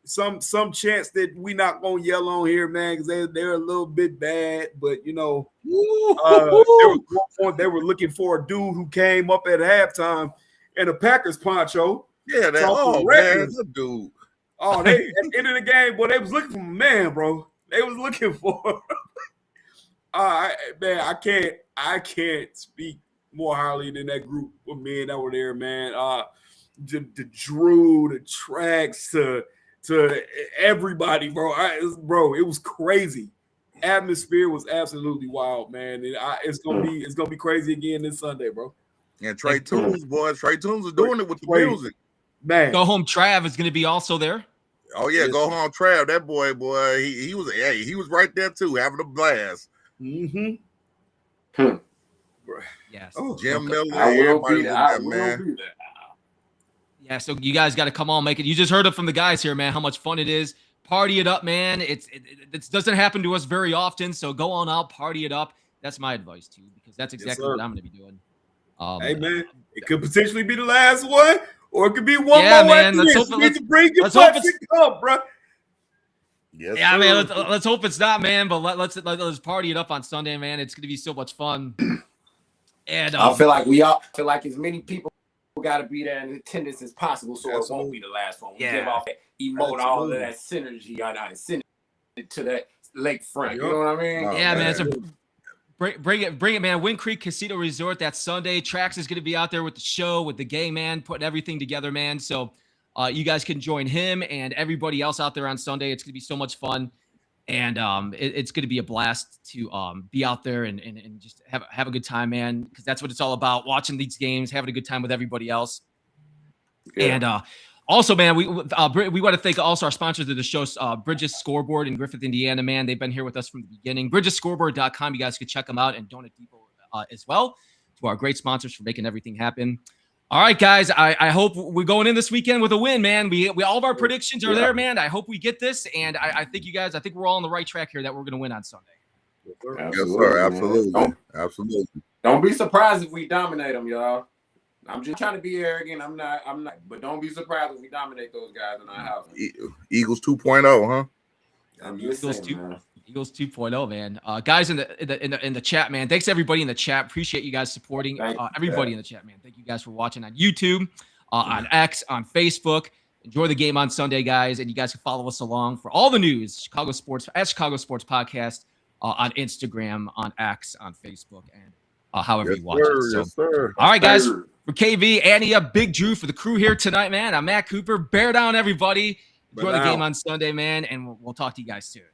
some chance that we not gonna yell on here, man, because they're a little bit bad. But there was one point they were looking for a dude who came up at halftime in a Packers poncho. Yeah, man, that dude. Oh, they at the end of the game, boy, they was looking for a man, bro. They was looking for. Man, I can't speak more highly than that group of men that were there, man. The Drew, the tracks, to everybody, bro. It was crazy. Atmosphere was absolutely wild, man. And it's gonna be crazy again this Sunday, bro. And Trey Tunes, boys. Trey Tunes is doing it with the music. Man, Go Home Trav is gonna be also there. Oh yeah, Go Home Trav. That boy, he was right there too, having a blast. Yes. Jim Miller, I will be there, man. Yeah, so you guys got to come on, make it. You just heard it from the guys here, man, how much fun it is. Party it up, man. It doesn't happen to us very often, so go on out, party it up. That's my advice too, because that's exactly what I'm going to be doing. Hey, man, it could potentially be the last one, or it could be one more. Man, let's hope it's up, bro. Yes, yeah, man. Let's hope it's not, man. But let's party it up on Sunday, man. It's going to be so much fun. And I feel like as many people got to be there in attendance as possible, so it won't be the last one. We give off that emote, all of that synergy, and send it to that lakefront. You know what I mean? Yeah, man. So bring it, man. Wind Creek Casino Resort. That Sunday. Trax is going to be out there with the show, with the gang, man, putting everything together, man. So you guys can join him and everybody else out there on Sunday. It's going to be so much fun. And it's going to be a blast to be out there and just have a good time, man, because that's what it's all about, watching these games, having a good time with everybody else. Yeah. And also, man, we want to thank also our sponsors of the show, Bridges Scoreboard in Griffith, Indiana, man. They've been here with us from the beginning. BridgesScoreboard.com. You guys can check them out, and Donut Depot as well, to our great sponsors for making everything happen. All right, guys, I hope we're going in this weekend with a win, man. We all of our predictions are there, man. I hope we get this, and I think we're all on the right track here that we're going to win on Sunday. Yes, sir. Absolutely. Don't be surprised if we dominate them, y'all. I'm just trying to be arrogant. I'm not. But don't be surprised if we dominate those guys in our house. Eagles 2.0, huh? Eagles 2.0, man. Guys in the chat, man. Thanks everybody in the chat. Appreciate you guys supporting everybody in the chat, man. Thank you guys for watching on YouTube, on X, on Facebook. Enjoy the game on Sunday, guys, and you guys can follow us along for all the news. Chicago Sports Podcast on Instagram, on X, on Facebook, and however you watch it. So, yes, sir. All right, guys. For KV, Ania, Big Drew, for the crew here tonight, man. I'm Matt Cooper. Bear down, everybody. Enjoy the game on Sunday, man, and we'll talk to you guys soon.